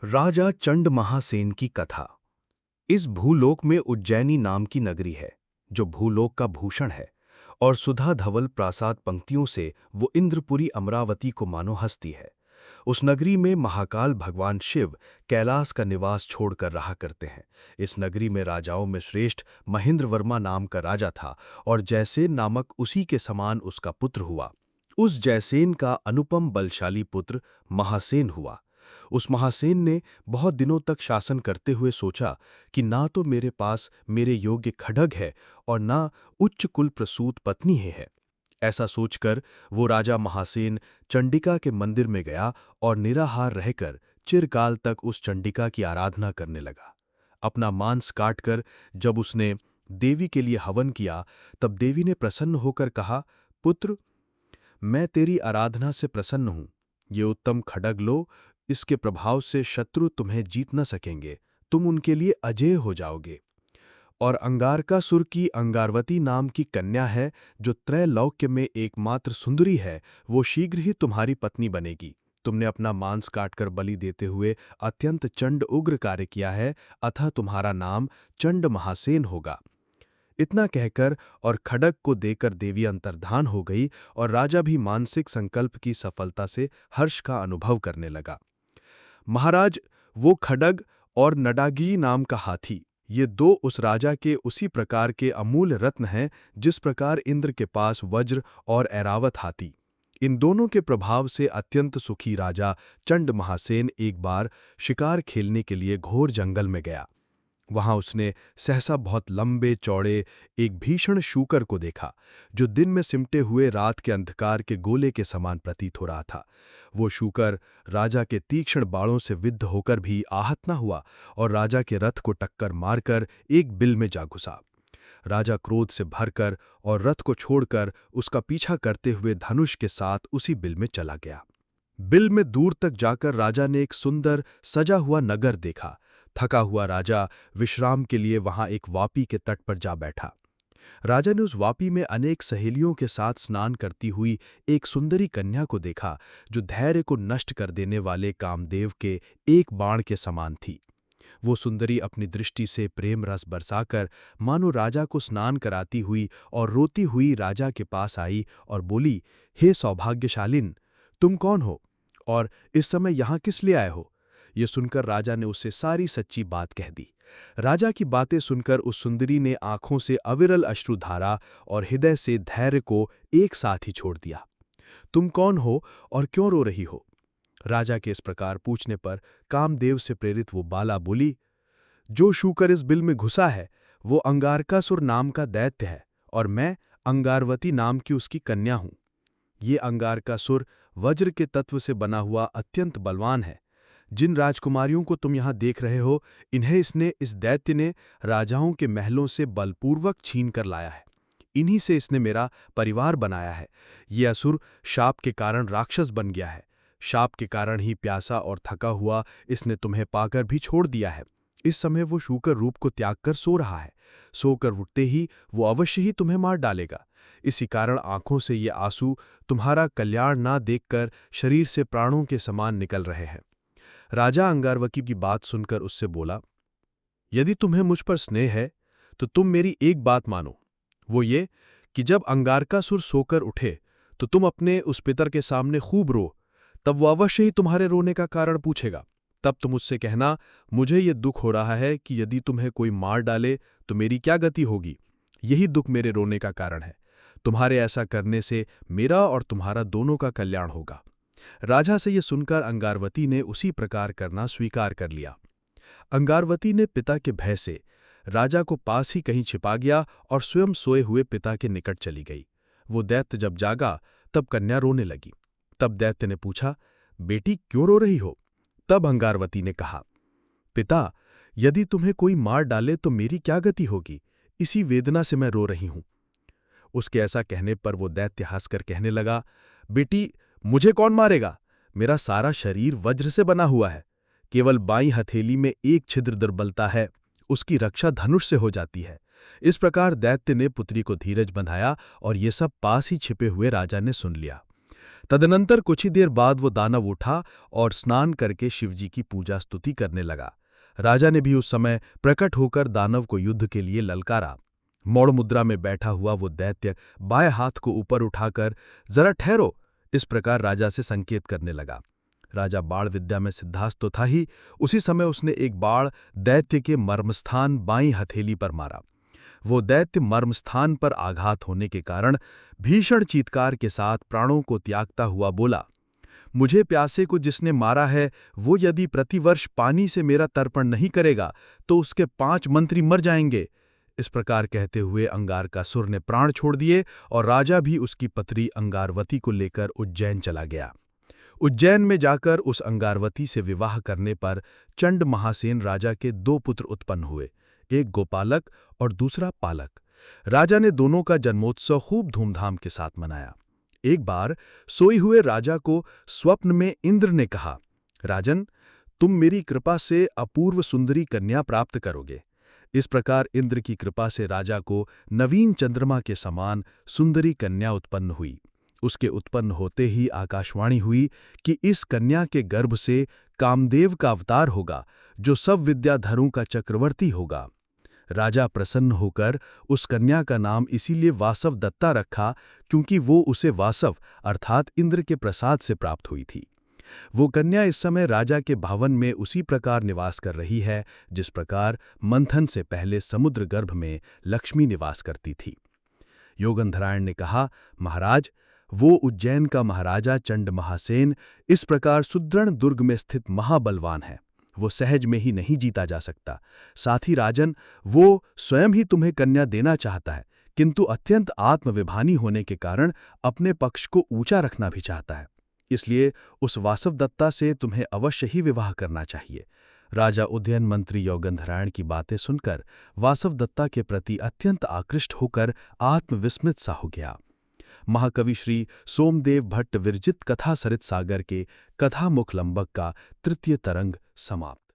राजा चंड महासेन की कथा। इस भूलोक में उज्जैनी नाम की नगरी है, जो भूलोक का भूषण है, और सुधा धवल प्रासाद पंक्तियों से वो इंद्रपुरी अमरावती को मानो हंसती है। उस नगरी में महाकाल भगवान शिव कैलाश का निवास छोड़कर रहा करते हैं। इस नगरी में राजाओं में श्रेष्ठ महेंद्र वर्मा नाम का राजा था, और जयसेन नामक उसी के समान उसका पुत्र हुआ। उस जयसेन का अनुपम बलशाली पुत्र महासेन हुआ। उस महासेन ने बहुत दिनों तक शासन करते हुए सोचा कि ना तो मेरे पास मेरे योग्य खड्ग है और ना उच्च कुल प्रसूत पत्नी है। ऐसा सोचकर वो राजा महासेन चंडिका के मंदिर में गया और निराहार रहकर चिरकाल तक उस चंडिका की आराधना करने लगा। अपना मांस काटकर जब उसने देवी के लिए हवन किया, तब देवी ने प्रसन्न होकर कहा, पुत्र, मैं तेरी आराधना से प्रसन्न हूं। ये उत्तम खड्ग लो, इसके प्रभाव से शत्रु तुम्हें जीत न सकेंगे, तुम उनके लिए अजेय हो जाओगे। और अंगारकासुर की अंगारवती नाम की कन्या है, जो त्रैलोक्य में एकमात्र सुंदरी है, वो शीघ्र ही तुम्हारी पत्नी बनेगी। तुमने अपना मांस काटकर बलि देते हुए अत्यंत चंड उग्र कार्य किया है, अतः तुम्हारा नाम चंड महासेन होगा। इतना कहकर और खड्ग को देकर देवी अंतर्धान हो गई, और राजा भी मानसिक संकल्प की सफलता से हर्ष का अनुभव करने लगा। महाराज, वो खड्ग और नडागी नाम का हाथी, ये दो उस राजा के उसी प्रकार के अमूल्य रत्न हैं जिस प्रकार इंद्र के पास वज्र और ऐरावत हाथी। इन दोनों के प्रभाव से अत्यंत सुखी राजा चंड महासेन एक बार शिकार खेलने के लिए घोर जंगल में गया। वहां उसने सहसा बहुत लंबे चौड़े एक भीषण शूकर को देखा, जो दिन में सिमटे हुए रात के अंधकार के गोले के समान प्रतीत हो रहा था। वो शूकर राजा के तीक्ष्ण बाणों से विद्ध होकर भी आहत न हुआ, और राजा के रथ को टक्कर मारकर एक बिल में जा घुसा। राजा क्रोध से भरकर और रथ को छोड़कर उसका पीछा करते हुए धनुष के साथ उसी बिल में चला गया। बिल में दूर तक जाकर राजा ने एक सुंदर सजा हुआ नगर देखा। थका हुआ राजा विश्राम के लिए वहां एक वापी के तट पर जा बैठा। राजा ने उस वापी में अनेक सहेलियों के साथ स्नान करती हुई एक सुंदरी कन्या को देखा, जो धैर्य को नष्ट कर देने वाले कामदेव के एक बाण के समान थी। वो सुंदरी अपनी दृष्टि से प्रेम रस बरसाकर मानो राजा को स्नान कराती हुई और रोती हुई राजा के पास आई और बोली, हे सौभाग्यशालिन, तुम कौन हो और इस समय यहाँ किस लिए आए हो? ये सुनकर राजा ने उससे सारी सच्ची बात कह दी। राजा की बातें सुनकर उस सुंदरी ने आंखों से अविरल अश्रुधारा और हृदय से धैर्य को एक साथ ही छोड़ दिया। तुम कौन हो और क्यों रो रही हो? राजा के इस प्रकार पूछने पर कामदेव से प्रेरित वो बाला बोली, जो शूकर इस बिल में घुसा है वो अंगारकासुर नाम का दैत्य है, और मैं अंगारवती नाम की उसकी कन्या हूं। ये अंगारकासुर वज्र के तत्व से बना हुआ अत्यंत बलवान है। जिन राजकुमारियों को तुम यहाँ देख रहे हो, इन्हें इस दैत्य ने राजाओं के महलों से बलपूर्वक छीन कर लाया है। इन्हीं से इसने मेरा परिवार बनाया है। ये असुर शाप के कारण राक्षस बन गया है। शाप के कारण ही प्यासा और थका हुआ इसने तुम्हें पाकर भी छोड़ दिया है। इस समय वो शूकर रूप को त्याग कर सो रहा है। सोकर उठते ही वो अवश्य ही तुम्हें मार डालेगा। इसी कारण आंखों से ये आंसू तुम्हारा कल्याण ना देखकर शरीर से प्राणों के समान निकल रहे हैं। राजा अंगारवकी की बात सुनकर उससे बोला, यदि तुम्हें मुझ पर स्नेह है तो तुम मेरी एक बात मानो, वो ये कि जब अंगारकासुर सोकर उठे तो तुम अपने उस पितर के सामने खूब रो। तब वो अवश्य ही तुम्हारे रोने का कारण पूछेगा। तब तुम उससे कहना, मुझे ये दुख हो रहा है कि यदि तुम्हें कोई मार डाले तो मेरी क्या गति होगी। यही दुख मेरे रोने का कारण है। तुम्हारे ऐसा करने से मेरा और तुम्हारा दोनों का कल्याण होगा। राजा से ये सुनकर अंगारवती ने उसी प्रकार करना स्वीकार कर लिया। अंगारवती ने पिता के भय से राजा को पास ही कहीं छिपा गया और स्वयं सोए हुए पिता के निकट चली गई। वो दैत्य जब जागा तब कन्या रोने लगी। तब दैत्य ने पूछा, बेटी क्यों रो रही हो? तब अंगारवती ने कहा, पिता, यदि तुम्हें कोई मार डाले तो मेरी क्या गति होगी, इसी वेदना से मैं रो रही हूं। उसके ऐसा कहने पर वो दैत्य हंसकर कहने लगा, बेटी, मुझे कौन मारेगा? मेरा सारा शरीर वज्र से बना हुआ है। केवल बाईं हथेली में एक छिद्र दुर्बलता है, उसकी रक्षा धनुष से हो जाती है। इस प्रकार दैत्य ने पुत्री को धीरज बंधाया और ये सब पास ही छिपे हुए राजा ने सुन लिया। तदनंतर कुछ ही देर बाद वो दानव उठा और स्नान करके शिवजी की पूजा स्तुति करने लगा। राजा ने भी उस समय प्रकट होकर दानव को युद्ध के लिए ललकारा। मौड़ मुद्रा में बैठा हुआ वो दैत्य बाएं हाथ को ऊपर उठाकर जरा ठहरो इस प्रकार राजा से संकेत करने लगा। राजा बाण विद्या में सिद्धास्त तो था ही, उसी समय उसने एक बाण दैत्य के मर्मस्थान बाईं हथेली पर मारा। वो दैत्य मर्मस्थान पर आघात होने के कारण भीषण चीत्कार के साथ प्राणों को त्यागता हुआ बोला, मुझे प्यासे को जिसने मारा है वो यदि प्रतिवर्ष पानी से मेरा तर्पण नहीं करेगा तो उसके 5 मंत्री मर जाएंगे। इस प्रकार कहते हुए अंगारकासुर ने प्राण छोड़ दिए और राजा भी उसकी पत्नी अंगारवती को लेकर उज्जैन चला गया। उज्जैन में जाकर उस अंगारवती से विवाह करने पर चंड महासेन राजा के 2 पुत्र उत्पन्न हुए, एक गोपालक और दूसरा पालक। राजा ने दोनों का जन्मोत्सव खूब धूमधाम के साथ मनाया। एक बार सोए हुए राजा को स्वप्न में इंद्र ने कहा, राजन, तुम मेरी कृपा से अपूर्व सुंदरी कन्या प्राप्त करोगे। इस प्रकार इंद्र की कृपा से राजा को नवीन चंद्रमा के समान सुंदरी कन्या उत्पन्न हुई। उसके उत्पन्न होते ही आकाशवाणी हुई कि इस कन्या के गर्भ से कामदेव का अवतार होगा, जो सब विद्याधरों का चक्रवर्ती होगा। राजा प्रसन्न होकर उस कन्या का नाम इसीलिए वासव दत्ता रखा क्योंकि वो उसे वासव अर्थात इंद्र के प्रसाद से प्राप्त हुई थी। वो कन्या इस समय राजा के भवन में उसी प्रकार निवास कर रही है जिस प्रकार मंथन से पहले समुद्र गर्भ में लक्ष्मी निवास करती थी। योगंधरायण ने कहा, महाराज, वो उज्जैन का महाराजा चंड महासेन इस प्रकार सुदृढ़ दुर्ग में स्थित महाबलवान है। वो सहज में ही नहीं जीता जा सकता। साथ ही राजन, वो स्वयं ही तुम्हें कन्या देना चाहता है, किंतु अत्यंत आत्मविभानी होने के कारण अपने पक्ष को ऊंचा रखना भी चाहता है। इसलिए उस वासव दत्ता से तुम्हें अवश्य ही विवाह करना चाहिए। राजा उदयन मंत्री योगंधरायण की बातें सुनकर वासव दत्ता के प्रति अत्यंत आकृष्ट होकर आत्मविस्मृत सा हो गया। महाकवि श्री सोमदेव भट्ट विरचित कथा सरित सागर के कथामुख लंबक का 3य तरंग समाप्त।